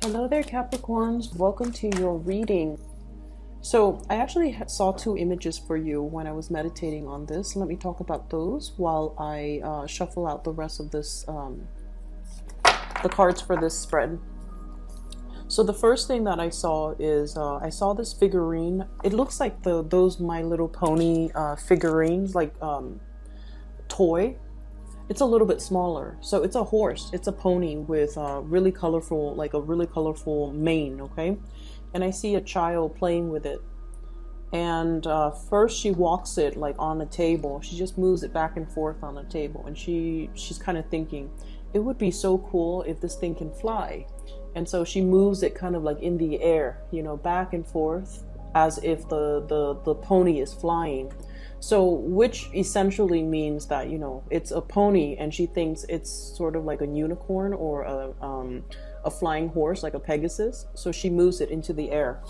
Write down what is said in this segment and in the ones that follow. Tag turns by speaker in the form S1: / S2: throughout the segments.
S1: Hello there, Capricorns. Welcome to your reading. So I actually saw two images for you when I was meditating on this. Let me talk about those while I shuffle out the rest of this, the cards for this spread. So the first thing that I saw is I saw this figurine. It looks like those My Little Pony figurines, like toy. It's a little bit smaller. So it's a horse. It's a pony with really colorful, like a really colorful mane, okay? And I see a child playing with it. And first she walks it like on a table. She just moves it back and forth on a table. And she's kind of thinking, it would be so cool if this thing can fly. And so she moves it kind of like in the air, you know, back and forth as if the pony is flying. So, which essentially means that, you know, it's a pony and she thinks it's sort of like a unicorn or a flying horse, like a Pegasus. So she moves it into the air.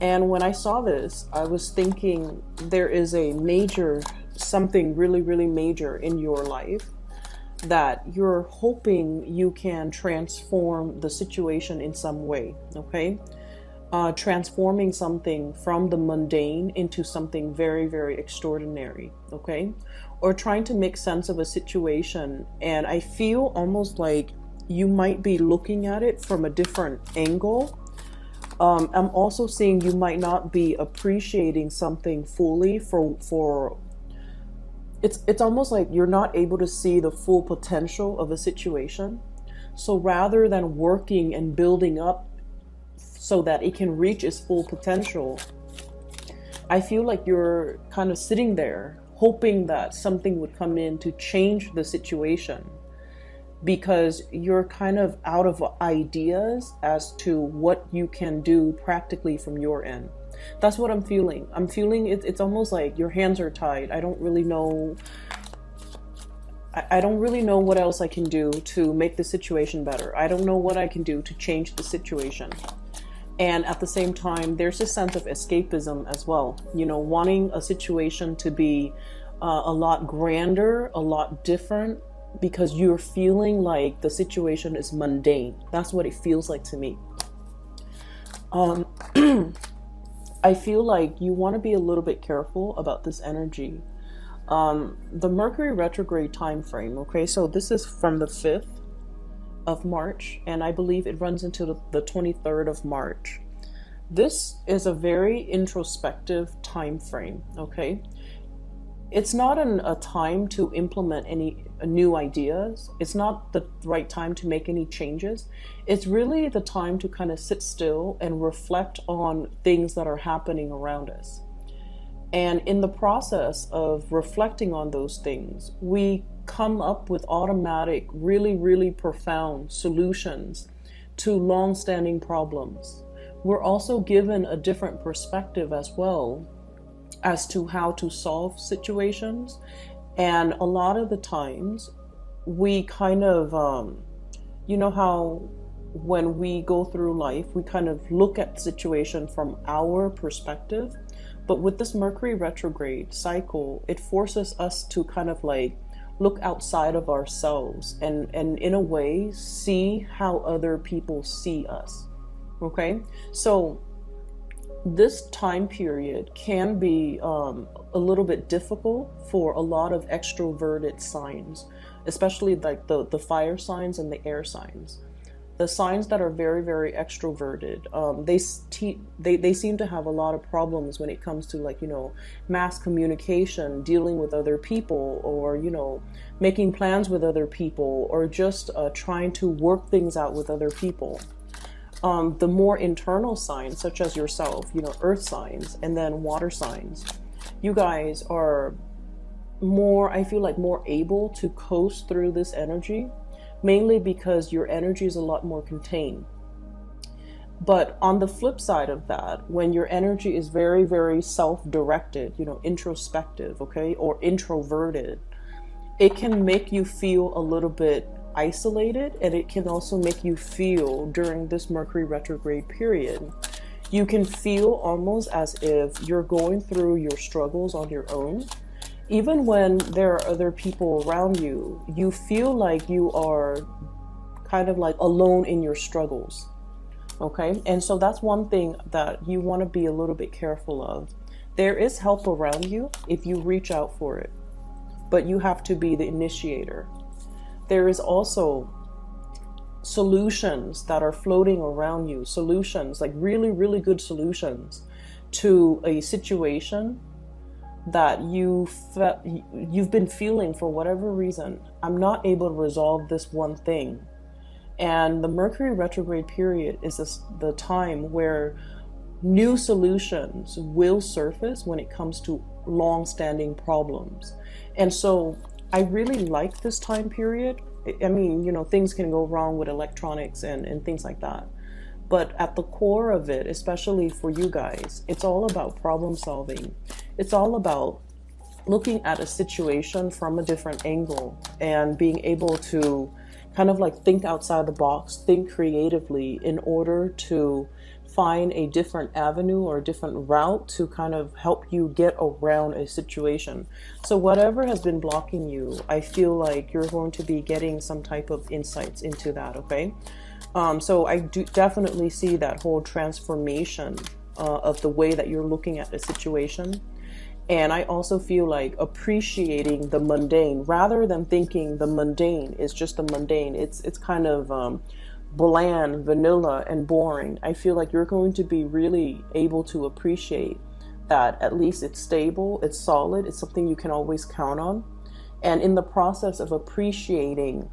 S1: And when I saw this, I was thinking there is a major, something really, really major in your life that you're hoping you can transform the situation in some way, okay? Transforming something from the mundane into something very, very extraordinary, okay? Or trying to make sense of a situation. And I feel almost like you might be looking at it from a different angle. I'm also seeing you might not be appreciating something fully for it's almost like you're not able to see the full potential of a situation. So rather than working and building up so that it can reach its full potential, I feel like you're kind of sitting there hoping that something would come in to change the situation, because you're kind of out of ideas as to what you can do practically from your end. That's what I'm feeling. I'm feeling it's almost like your hands are tied. I don't really know. I don't really know what else I can do to make the situation better. I don't know what I can do to change the situation. And at the same time, there's a sense of escapism as well. You know, wanting a situation to be a lot grander, a lot different, because you're feeling like the situation is mundane. That's what it feels like to me. I feel like you want to be a little bit careful about this energy. The Mercury retrograde time frame, okay, so this is from the 5th of March, and I believe it runs into the 23rd of March. This is a very introspective time frame, okay? It's not a time to implement any new ideas. It's not the right time to make any changes. It's really the time to kind of sit still and reflect on things that are happening around us. And in the process of reflecting on those things, we come up with automatic, really, really profound solutions to long-standing problems. We're also given a different perspective as well as to how to solve situations. And a lot of the times we kind of, you know how when we go through life, we kind of look at the situation from our perspective. But with this Mercury retrograde cycle, it forces us to kind of like look outside of ourselves and in a way see how other people see us. Okay, so this time period can be a little bit difficult for a lot of extroverted signs, especially like the fire signs and the air signs. The signs that are very, very extroverted, they seem to have a lot of problems when it comes to, like, you know, mass communication, dealing with other people, or, you know, making plans with other people, or just trying to work things out with other people. The more internal signs, such as yourself, you know, earth signs, and then water signs, you guys are more, I feel like, more able to coast through this energy, mainly because your energy is a lot more contained. But on the flip side of that, when your energy is very, very self-directed, you know, introspective, okay, or introverted, it can make you feel a little bit isolated, and it can also make you feel, during this Mercury retrograde period, you can feel almost as if you're going through your struggles on your own. Even when there are other people around you, you feel like you are kind of like alone in your struggles. Okay, and so that's one thing that you want to be a little bit careful of. There is help around you if you reach out for it, but you have to be the initiator. There is also solutions that are floating around you, solutions, like really, really good solutions to a situation that you've been feeling for whatever reason. I'm not able to resolve this one thing. And the Mercury retrograde period is the time where new solutions will surface when it comes to long-standing problems. And so I really like this time period. I mean, you know, things can go wrong with electronics and things like that. But at the core of it, especially for you guys, it's all about problem solving. It's all about looking at a situation from a different angle and being able to kind of like think outside the box, think creatively in order to find a different avenue or a different route to kind of help you get around a situation. So whatever has been blocking you, I feel like you're going to be getting some type of insights into that, okay? So I do definitely see that whole transformation of the way that you're looking at the situation. And I also feel like appreciating the mundane rather than thinking the mundane is just the mundane. It's kind of bland, vanilla, and boring. I feel like you're going to be really able to appreciate that at least it's stable, it's solid, it's something you can always count on. And in the process of appreciating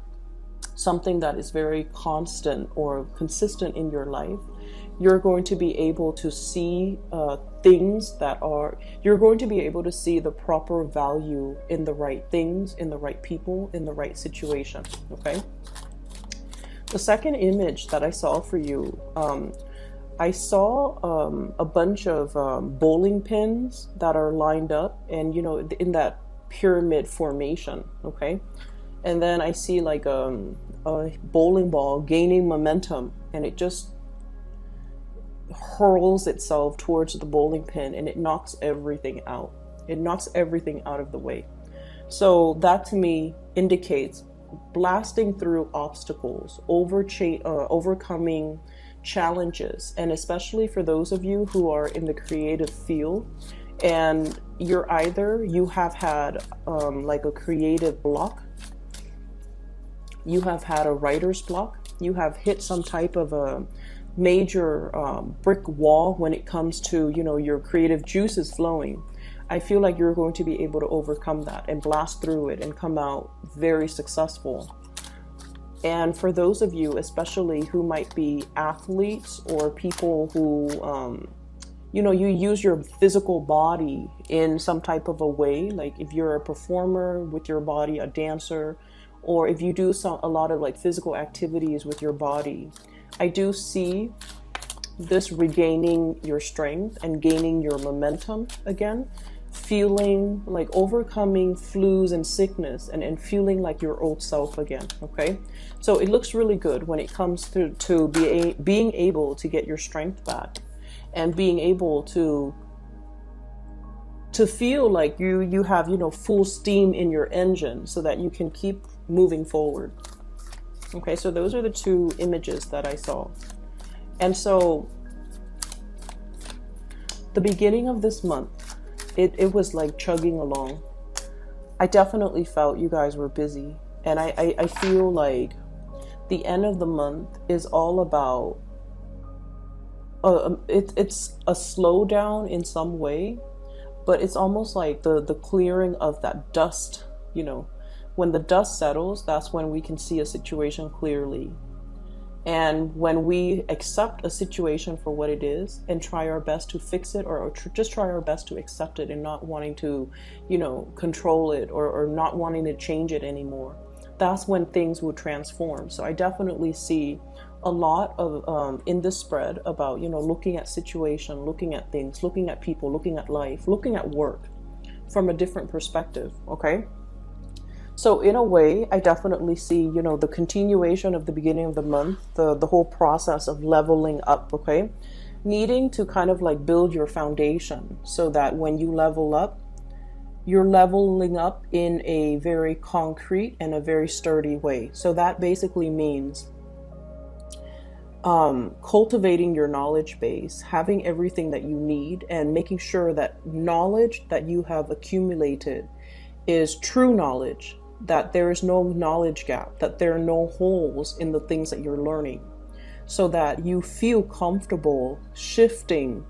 S1: something that is very constant or consistent in your life, you're going to be able to see you're going to be able to see the proper value in the right things, in the right people, in the right situation, okay? The second image that I saw for you, I saw a bunch of bowling pins that are lined up and, you know, in that pyramid formation, okay? And then I see like a bowling ball gaining momentum, and it just hurls itself towards the bowling pin and it knocks everything out. It knocks everything out of the way. So that to me indicates blasting through obstacles, overcoming challenges, and especially for those of you who are in the creative field and you have had like a creative block, you have had a writer's block, you have hit some type of a major brick wall when it comes to, you know, your creative juices flowing. I feel like you're going to be able to overcome that and blast through it and come out very successful. And for those of you, especially who might be athletes or people who, you know, you use your physical body in some type of a way, like if you're a performer with your body, a dancer, or if you do a lot of like physical activities with your body, I do see this regaining your strength and gaining your momentum again, feeling like overcoming flus and sickness and feeling like your old self again, okay? So it looks really good when it comes to being able to get your strength back and being able to feel like you have, you know, full steam in your engine so that you can keep moving forward. Okay, so those are the two images that I saw. And so the beginning of this month, it was like chugging along. I definitely felt you guys were busy. And I feel like the end of the month is all about, it's a slowdown in some way, but it's almost like the clearing of that dust, you know. When the dust settles, that's when we can see a situation clearly. And when we accept a situation for what it is and try our best to fix it or just try our best to accept it and not wanting to, you know, control it or not wanting to change it anymore, that's when things will transform. So I definitely see a lot of in this spread about, you know, looking at situation, looking at things, looking at people, looking at life, looking at work from a different perspective, okay? So in a way, I definitely see, you know, the continuation of the beginning of the month, the whole process of leveling up, okay? Needing to kind of like build your foundation so that when you level up, you're leveling up in a very concrete and a very sturdy way. So that basically means cultivating your knowledge base, having everything that you need, and making sure that knowledge that you have accumulated is true knowledge, that there is no knowledge gap, that there are no holes in the things that you're learning, so that you feel comfortable shifting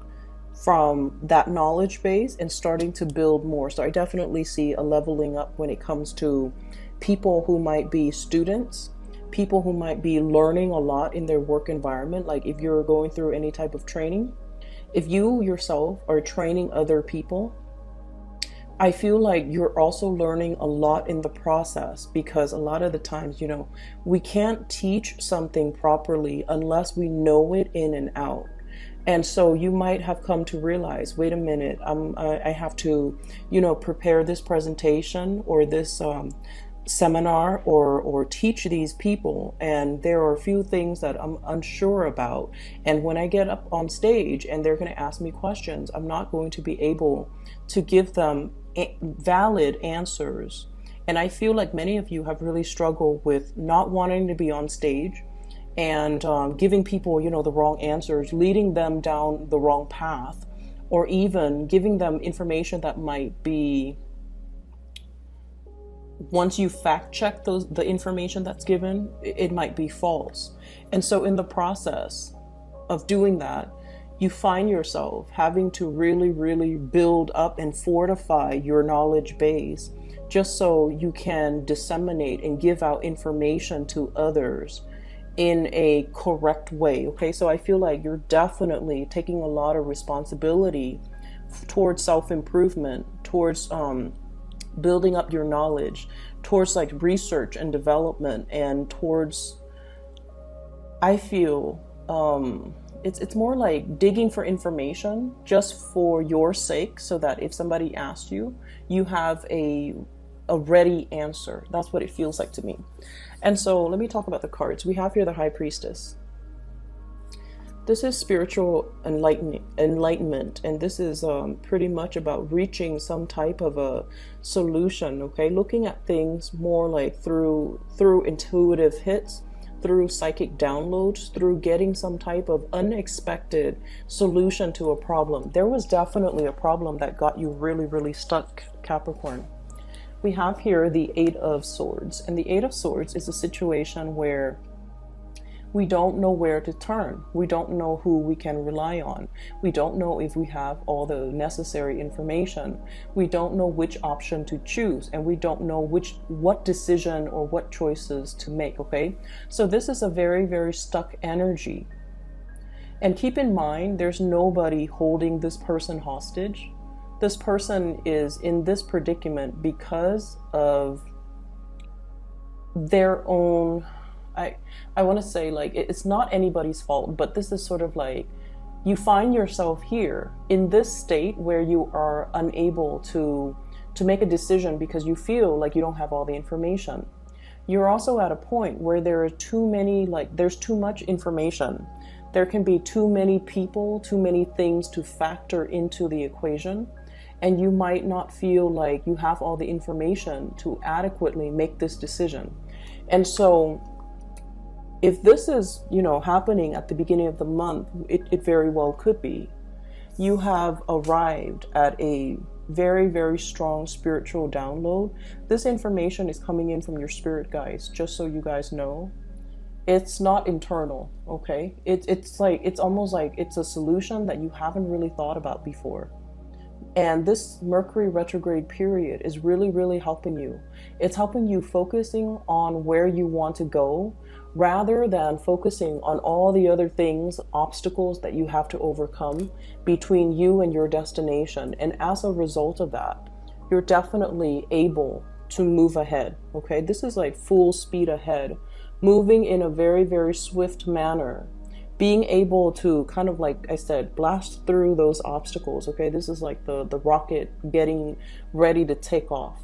S1: from that knowledge base and starting to build more. So I definitely see a leveling up when it comes to people who might be students, people who might be learning a lot in their work environment. Like if you're going through any type of training, if you yourself are training other people, I feel like you're also learning a lot in the process, because a lot of the times, we can't teach something properly unless we know it in and out. And so you might have come to realize, wait a minute, I have to, prepare this presentation or this seminar or teach these people, and there are a few things that I'm unsure about. And when I get up on stage and they're going to ask me questions, I'm not going to be able to give them valid answers. And I feel like many of you have really struggled with not wanting to be on stage and giving people, the wrong answers, leading them down the wrong path, or even giving them information that might be, once you fact check the information that's given, it might be false. And so in the process of doing that, you find yourself having to really, really build up and fortify your knowledge base, just so you can disseminate and give out information to others in a correct way. Okay, so I feel like you're definitely taking a lot of responsibility towards self-improvement, towards building up your knowledge, towards like research and development, and towards, I feel it's more like digging for information just for your sake, so that if somebody asks you, you have a ready answer. That's what it feels like to me. And so let me talk about the cards. We have here the High Priestess. This is spiritual enlightenment, and this is pretty much about reaching some type of a solution, okay? Looking at things more like through intuitive hits, through psychic downloads, through getting some type of unexpected solution to a problem. There was definitely a problem that got you really, really stuck, Capricorn. We have here the Eight of Swords, and the Eight of Swords is a situation where we don't know where to turn. We don't know who we can rely on. We don't know if we have all the necessary information. We don't know which option to choose, and we don't know what decision or what choices to make, okay? So this is a very, very stuck energy. And keep in mind, there's nobody holding this person hostage. This person is in this predicament because of their own, I want to say, like, it's not anybody's fault, but this is sort of like, you find yourself here in this state where you are unable to make a decision because you feel like you don't have all the information. You're also at a point where there are too many, like, there's too much information. There can be too many people, too many things to factor into the equation, and you might not feel like you have all the information to adequately make this decision. And so if this is, happening at the beginning of the month, it very well could be. You have arrived at a very, very strong spiritual download. This information is coming in from your spirit guides, just so you guys know. It's not internal, okay? It's almost like it's a solution that you haven't really thought about before. And this Mercury retrograde period is really, really helping you. It's helping you focusing on where you want to go, rather than focusing on all the other things, obstacles that you have to overcome between you and your destination. And as a result of that, you're definitely able to move ahead, okay? This is like full speed ahead, moving in a very, very swift manner, being able to kind of, like I said, blast through those obstacles, okay? This is like the rocket getting ready to take off.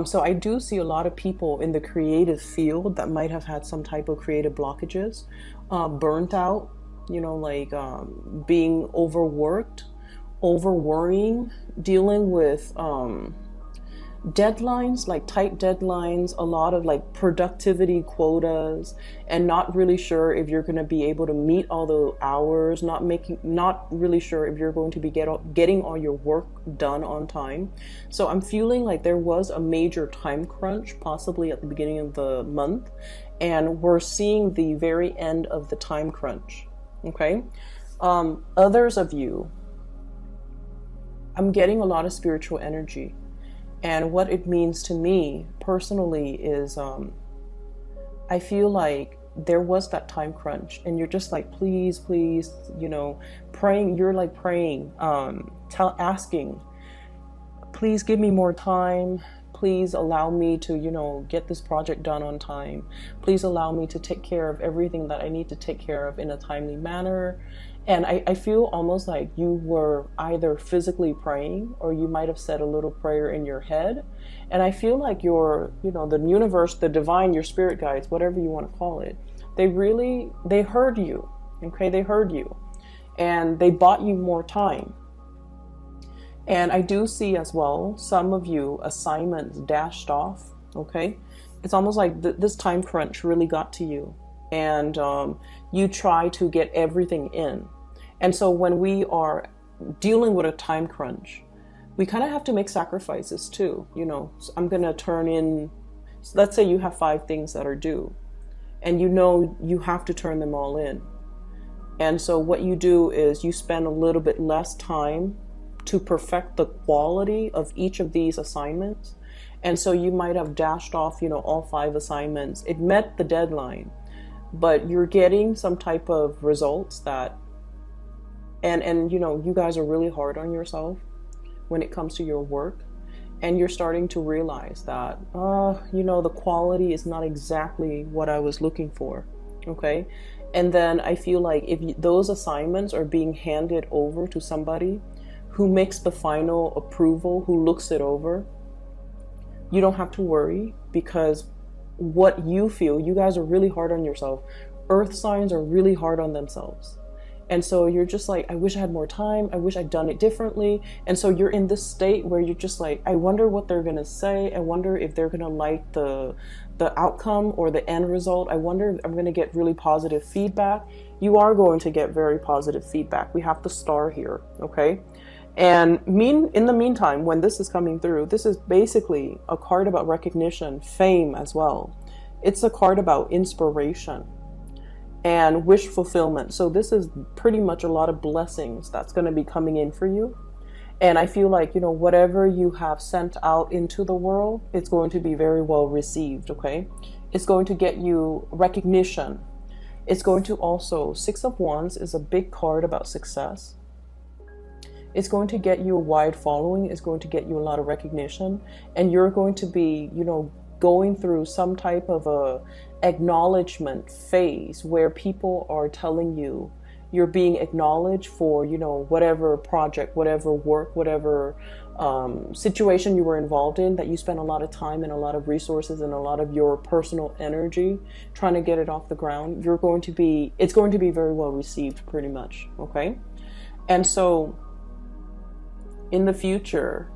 S1: So I do see a lot of people in the creative field that might have had some type of creative blockages, burnt out, being overworked, over worrying, dealing with deadlines, like tight deadlines, a lot of like productivity quotas, and not really sure if you're going to be able to meet all the hours, not really sure if you're going to be getting all your work done on time. So I'm feeling like there was a major time crunch, possibly at the beginning of the month, and we're seeing the very end of the time crunch. Okay. Others of you, I'm getting a lot of spiritual energy. And what it means to me personally is I feel like there was that time crunch and you're just like, please, please, you know, praying. You're like praying, asking, please give me more time. Please allow me to, you know, get this project done on time. Please allow me to take care of everything that I need to take care of in a timely manner. And I feel almost like you were either physically praying or you might have said a little prayer in your head. And I feel like your, you know, the universe, the divine, your spirit guides, whatever you want to call it, they heard you. Okay, they heard you. And they bought you more time. And I do see as well, some of you assignments dashed off. Okay, it's almost like this time crunch really got to you. And you try to get everything in. And so when we are dealing with a time crunch, we kind of have to make sacrifices too. You know, so I'm going to turn in, let's say you have 5 things that are due, and you know you have to turn them all in. And so what you do is you spend a little bit less time to perfect the quality of each of these assignments. And so you might have dashed off, you know, all 5 assignments. It met the deadline, but you're getting some type of results that, and you know, you guys are really hard on yourself when it comes to your work, and you're starting to realize that, you know, the quality is not exactly what I was looking for. Okay. And then I feel like if those assignments are being handed over to somebody who makes the final approval, who looks it over, you don't have to worry, because what you feel, you guys are really hard on yourself. Earth signs are really hard on themselves. And so you're just like, I wish I had more time. I wish I'd done it differently. And so you're in this state where you're just like, I wonder what they're going to say. I wonder if they're going to like the outcome or the end result. I wonder if I'm going to get really positive feedback. You are going to get very positive feedback. We have the star here. Okay. And in the meantime, when this is coming through, this is basically a card about recognition, fame as well. It's a card about inspiration and wish fulfillment. So this is pretty much a lot of blessings that's going to be coming in for you. And I feel like, you know, whatever you have sent out into the world, it's going to be very well received. Okay. It's going to get you recognition. It's going to also, 6 of Wands is a big card about success. It's going to get you a wide following. It's going to get you a lot of recognition. And you're going to be, you know, going through some type of a acknowledgement phase where people are telling you you're being acknowledged for, you know, whatever project, whatever work, whatever situation you were involved in, that you spent a lot of time and a lot of resources and a lot of your personal energy trying to get it off the ground. It's going to be very well received, pretty much. Okay. And so in the future,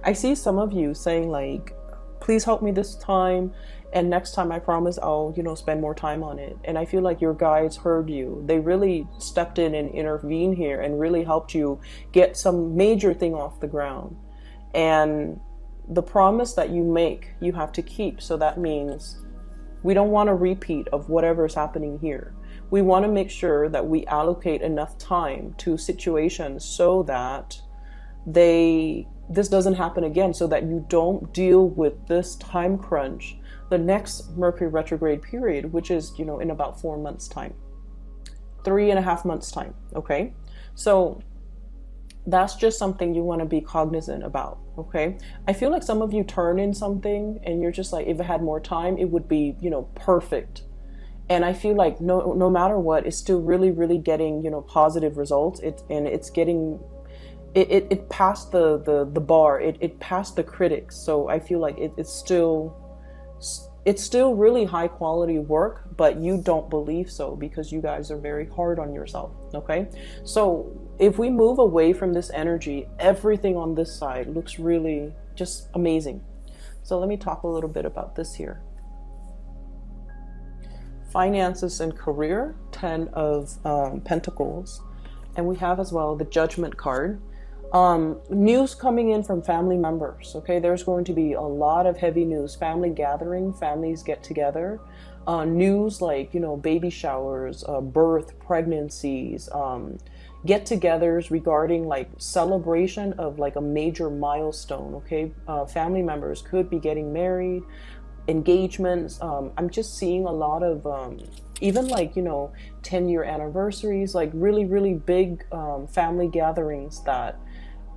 S1: I see some of you saying like, please help me this time, and next time I promise I'll, you know, spend more time on it. And I feel like your guides heard you. They really stepped in and intervened here and really helped you get some major thing off the ground. And the promise that you make, you have to keep. So that means we don't want a repeat of whatever's happening here. We want to make sure that we allocate enough time to situations so that this doesn't happen again, so that you don't deal with this time crunch the next Mercury retrograde period, which is, you know, in about 4 months time, 3.5 months time. Okay. So that's just something you want to be cognizant about. Okay. I feel like some of you turn in something and you're just like, if I had more time, it would be, you know, perfect. And I feel like no matter what, it's still really, really getting, you know, positive results. It's getting, it passed the bar. It passed the critics. So I feel like it's still really high quality work, but you don't believe so because you guys are very hard on yourself. Okay. So if we move away from this energy, everything on this side looks really just amazing. So let me talk a little bit about this here. Finances and career, 10 of Pentacles. And we have as well the Judgment card. News coming in from family members. Okay, there's going to be a lot of heavy news. Family gathering, families get together. News like, you know, baby showers, birth, pregnancies, get-togethers regarding like celebration of like a major milestone. Okay, family members could be getting married, engagements. I'm just seeing a lot of even like, you know, 10-year anniversaries, like really, really big family gatherings that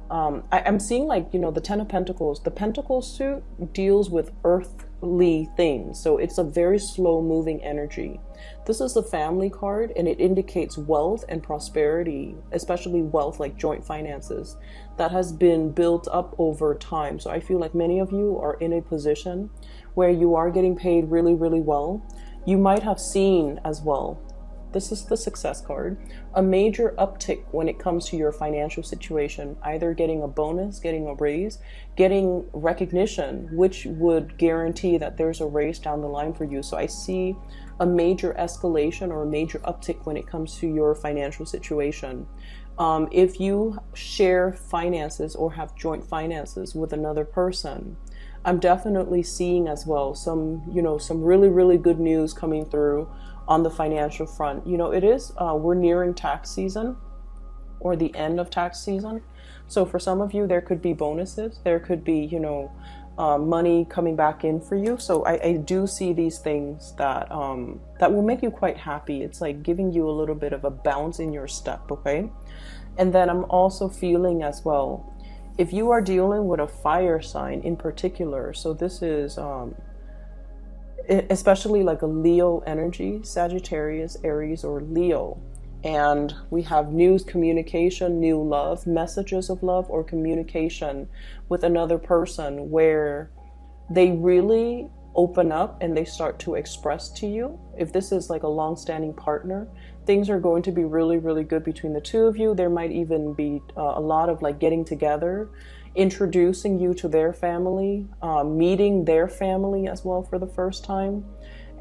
S1: I'm seeing, like, you know, the 10 of Pentacles. The Pentacle suit deals with earthly things, so it's a very slow moving energy. This is the family card, and it indicates wealth and prosperity, especially wealth like joint finances that has been built up over time. So I feel like many of you are in a position where you are getting paid really, really well. You might have seen as well, this is the Success card, a major uptick when it comes to your financial situation, either getting a bonus, getting a raise, getting recognition, which would guarantee that there's a raise down the line for you. So I see a major escalation or a major uptick when it comes to your financial situation. If you share finances or have joint finances with another person, I'm definitely seeing as well some, you know, some really, really good news coming through on the financial front. You know, it is, we're nearing tax season or the end of tax season. So for some of you, there could be bonuses. There could be, you know, money coming back in for you. So I do see these things that, that will make you quite happy. It's like giving you a little bit of a bounce in your step, okay? And then I'm also feeling as well, if you are dealing with a fire sign in particular, so this is especially like a Leo energy, Sagittarius, Aries, or Leo. And we have news, communication, new love, messages of love, or communication with another person where they really open up and they start to express to you. If this is like a long-standing partner, things are going to be really, really good between the two of you. There might even be a lot of like getting together, introducing you to their family, meeting their family as well for the first time,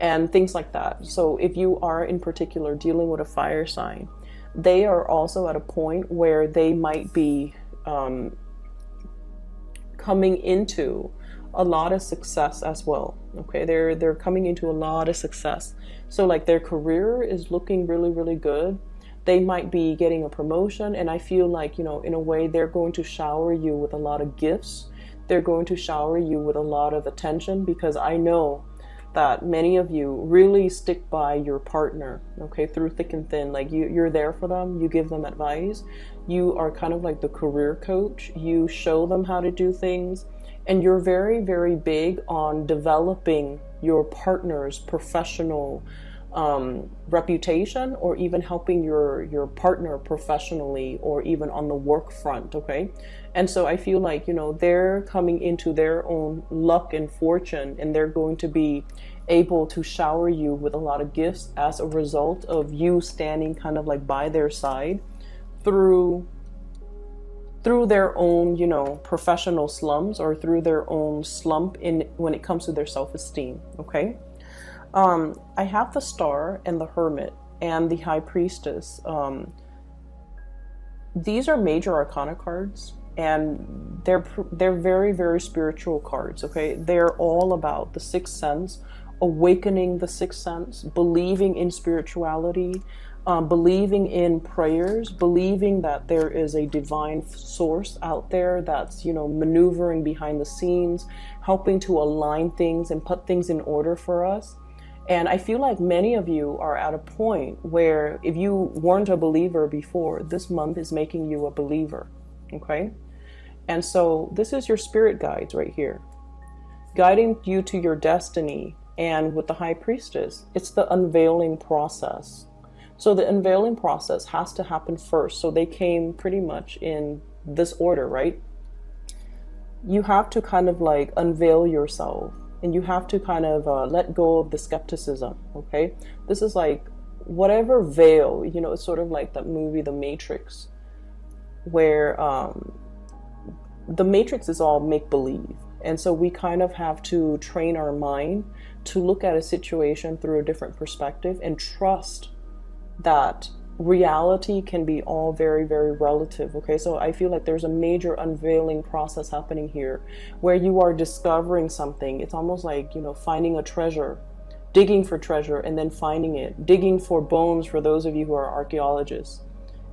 S1: and things like that. So if you are in particular dealing with a fire sign, they are also at a point where they might be coming into a lot of success as well. Okay, they're coming into a lot of success. So like their career is looking really, really good. They might be getting a promotion, and I feel like, you know, in a way they're going to shower you with a lot of gifts. They're going to shower you with a lot of attention, because I know that many of you really stick by your partner, okay, through thick and thin. Like you're there for them, you give them advice, you are kind of like the career coach, you show them how to do things, and you're very, very big on developing your partner's professional reputation, or even helping your partner professionally, or even on the work front, okay? And so I feel like, you know, they're coming into their own luck and fortune, and they're going to be able to shower you with a lot of gifts as a result of you standing kind of like by their side through their own, you know, professional slumps, or through their own slump in when it comes to their self-esteem, okay? I have the Star and the Hermit and the High Priestess. These are major arcana cards, and they're very, very spiritual cards, okay? They're all about the sixth sense, awakening the sixth sense, believing in spirituality, believing in prayers, believing that there is a divine source out there that's, you know, maneuvering behind the scenes, helping to align things and put things in order for us. And I feel like many of you are at a point where if you weren't a believer before, this month is making you a believer, okay? And so this is your spirit guides right here, guiding you to your destiny. And with the High Priestess, it's the unveiling process. So the unveiling process has to happen first. So they came pretty much in this order, right? You have to kind of like unveil yourself. And you have to kind of let go of the skepticism, okay? This is like whatever veil, you know, it's sort of like that movie, The Matrix, where the Matrix is all make-believe. And so we kind of have to train our mind to look at a situation through a different perspective and trust that reality can be all very, very relative. Okay, so I feel like there's a major unveiling process happening here where you are discovering something. It's almost like, you know, finding a treasure, digging for treasure and then finding it, digging for bones for those of you who are archaeologists,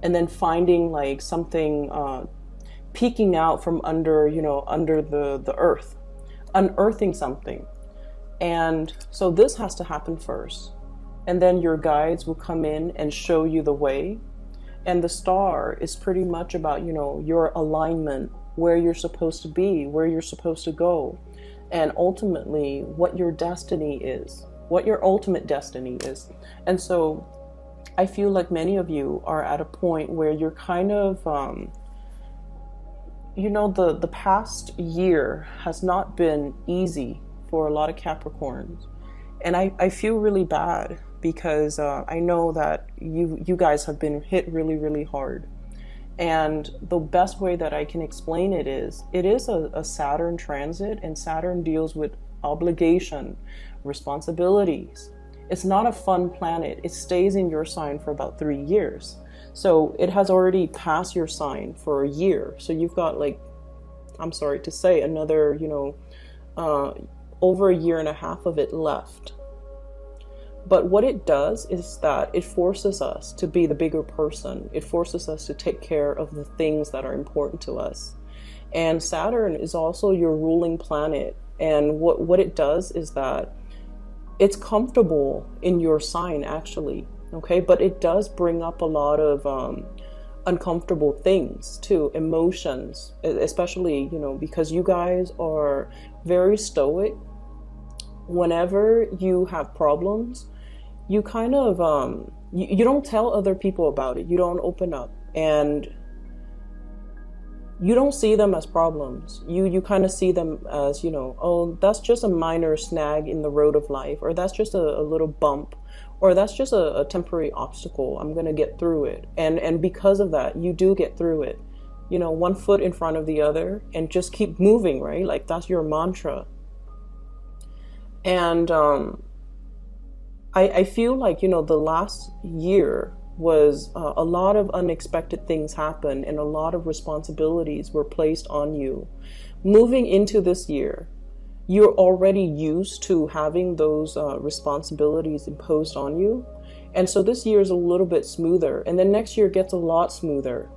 S1: and then finding like something peeking out from under, you know, under the earth, unearthing something. And so this has to happen first. And then your guides will come in and show you the way. And the star is pretty much about, you know, your alignment, where you're supposed to be, where you're supposed to go, and ultimately what your destiny is, what your ultimate destiny is. And so I feel like many of you are at a point where you're kind of, you know, the past year has not been easy for a lot of Capricorns. And I feel really bad because I know that you guys have been hit really, really hard. And the best way that I can explain it is a Saturn transit, and Saturn deals with obligation, responsibilities. It's not a fun planet. It stays in your sign for about 3 years. So it has already passed your sign for a year. So you've got, like, I'm sorry to say, another, you know, over a year and a half of it left. But what it does is that it forces us to be the bigger person. It forces us to take care of the things that are important to us. And Saturn is also your ruling planet. And what it does is that it's comfortable in your sign, actually. Okay, but it does bring up a lot of uncomfortable things too, emotions, especially, you know, because you guys are very stoic. Whenever you have problems, you kind of you don't tell other people about it. You don't open up, and you don't see them as problems. You kind of see them as, you know, oh, that's just a minor snag in the road of life, or that's just a little bump, or that's just a temporary obstacle. I'm gonna get through it. And because of that, you do get through it, you know, one foot in front of the other, and just keep moving, right? Like, that's your mantra. And I feel like, you know, the last year was a lot of unexpected things happened, and a lot of responsibilities were placed on you. Moving into this year, you're already used to having those responsibilities imposed on you. And so this year is a little bit smoother, and then next year gets a lot smoother.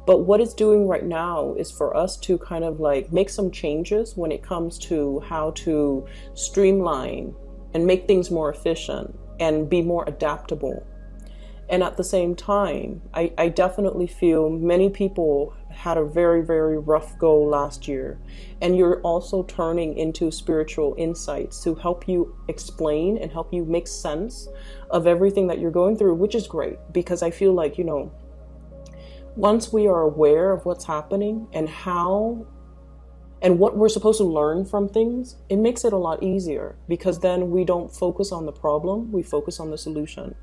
S1: But what it's doing right now is for us to kind of like make some changes when it comes to how to streamline and make things more efficient and be more adaptable. And at the same time, I definitely feel many people had a very, very rough go last year. And you're also turning into spiritual insights to help you explain and help you make sense of everything that you're going through, which is great, because I feel like, you know, once we are aware of what's happening and how and what we're supposed to learn from things, it makes it a lot easier, because then we don't focus on the problem, we focus on the solution.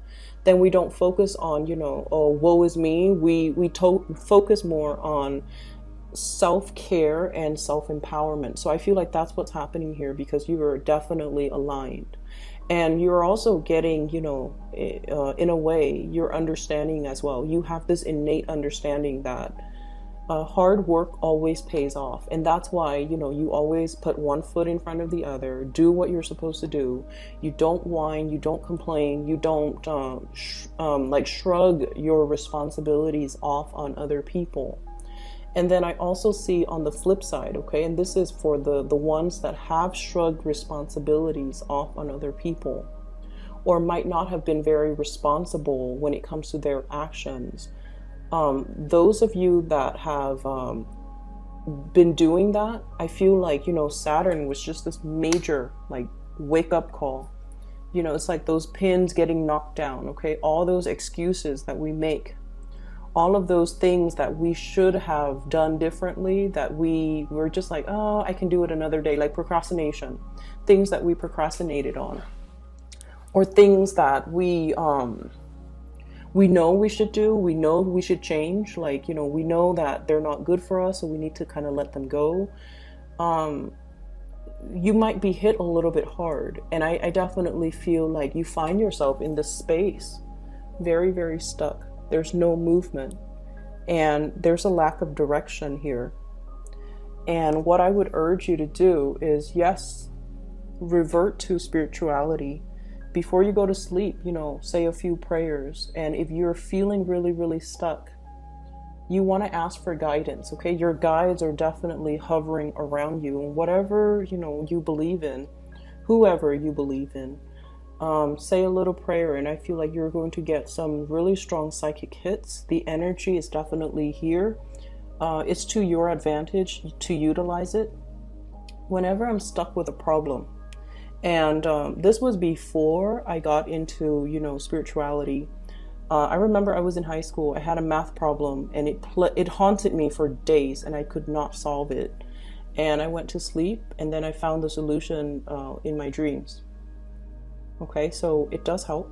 S1: Then we don't focus on, you know, oh, woe is me. We focus more on self-care and self-empowerment. So I feel like that's what's happening here, because you are definitely aligned. And you're also getting, you know, in a way, you're understanding as well. You have this innate understanding that hard work always pays off. And that's why, you know, you always put one foot in front of the other, do what you're supposed to do. You don't whine, you don't complain, you don't like shrug your responsibilities off on other people. And then I also see on the flip side, okay, and this is for the ones that have shrugged responsibilities off on other people, or might not have been very responsible when it comes to their actions. Those of you that have been doing that, I feel like, you know, Saturn was just this major, like, wake-up call. You know, it's like those pins getting knocked down, okay? All those excuses that we make, all of those things that we should have done differently, that we were just like, oh, I can do it another day, like procrastination, things that we procrastinated on, or things that we know we should do, we know we should change, like, you know, we know that they're not good for us, so we need to kind of let them go. you might be hit a little bit hard. And I definitely feel like you find yourself in this space very, very stuck. There's no movement, and there's a lack of direction here. And what I would urge you to do is, yes, revert to spirituality. Before you go to sleep, say a few prayers. And if you're feeling really, really stuck, you want to ask for guidance, okay? Your guides are definitely hovering around you. And whatever, you believe in, whoever you believe in, say a little prayer, and I feel like you're going to get some really strong psychic hits. The energy is definitely here. It's to your advantage to utilize it. Whenever I'm stuck with a problem, and this was before I got into, spirituality. I remember I was in high school. I had a math problem, and it haunted me for days, and I could not solve it. And I went to sleep, and then I found the solution in my dreams. Okay, so it does help.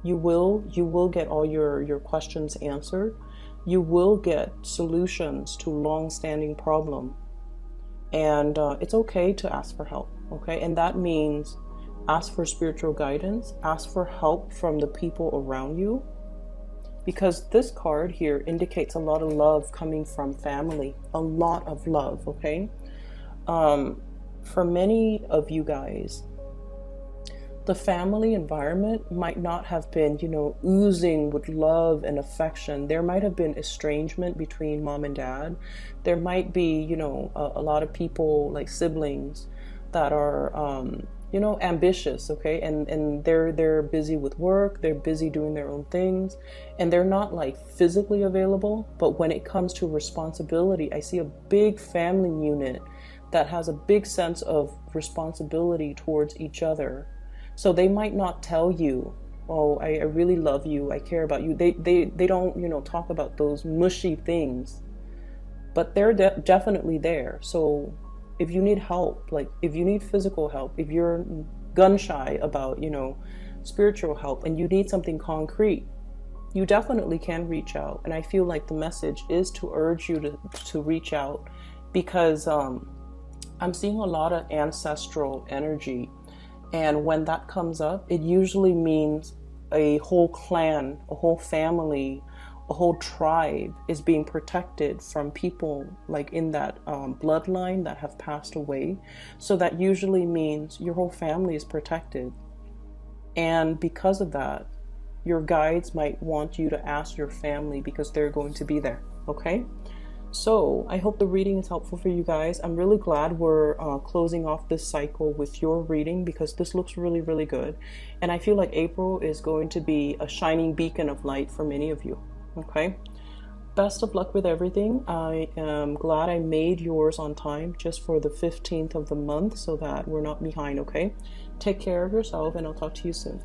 S1: You will get all your questions answered. You will get solutions to long-standing problem, and it's okay to ask for help. Okay, and that means ask for spiritual guidance, ask for help from the people around you, because this card here indicates a lot of love coming from family, a lot of love. Okay, for many of you guys, the family environment might not have been, oozing with love and affection. There might have been estrangement between mom and dad. There might be, a lot of people, like siblings, that are, ambitious, okay? And they're busy with work, they're busy doing their own things, and they're not like physically available. But when it comes to responsibility, I see a big family unit that has a big sense of responsibility towards each other. So they might not tell you, oh, I really love you, I care about you. They don't, talk about those mushy things, but they're definitely there. So if you need help, like if you need physical help, if you're gun shy about, spiritual help, and you need something concrete, you definitely can reach out. And I feel like the message is to urge you to reach out, because I'm seeing a lot of ancestral energy. And when that comes up, it usually means a whole clan, a whole family, a whole tribe is being protected from people like in that bloodline that have passed away. So that usually means your whole family is protected. And because of that, your guides might want you to ask your family, because they're going to be there, okay? So I hope the reading is helpful for you guys. I'm really glad we're closing off this cycle with your reading, because this looks really, really good. And I feel like April is going to be a shining beacon of light for many of you. Okay? Best of luck with everything. I am glad I made yours on time, just for the 15th of the month, so that we're not behind, okay? Take care of yourself, and I'll talk to you soon.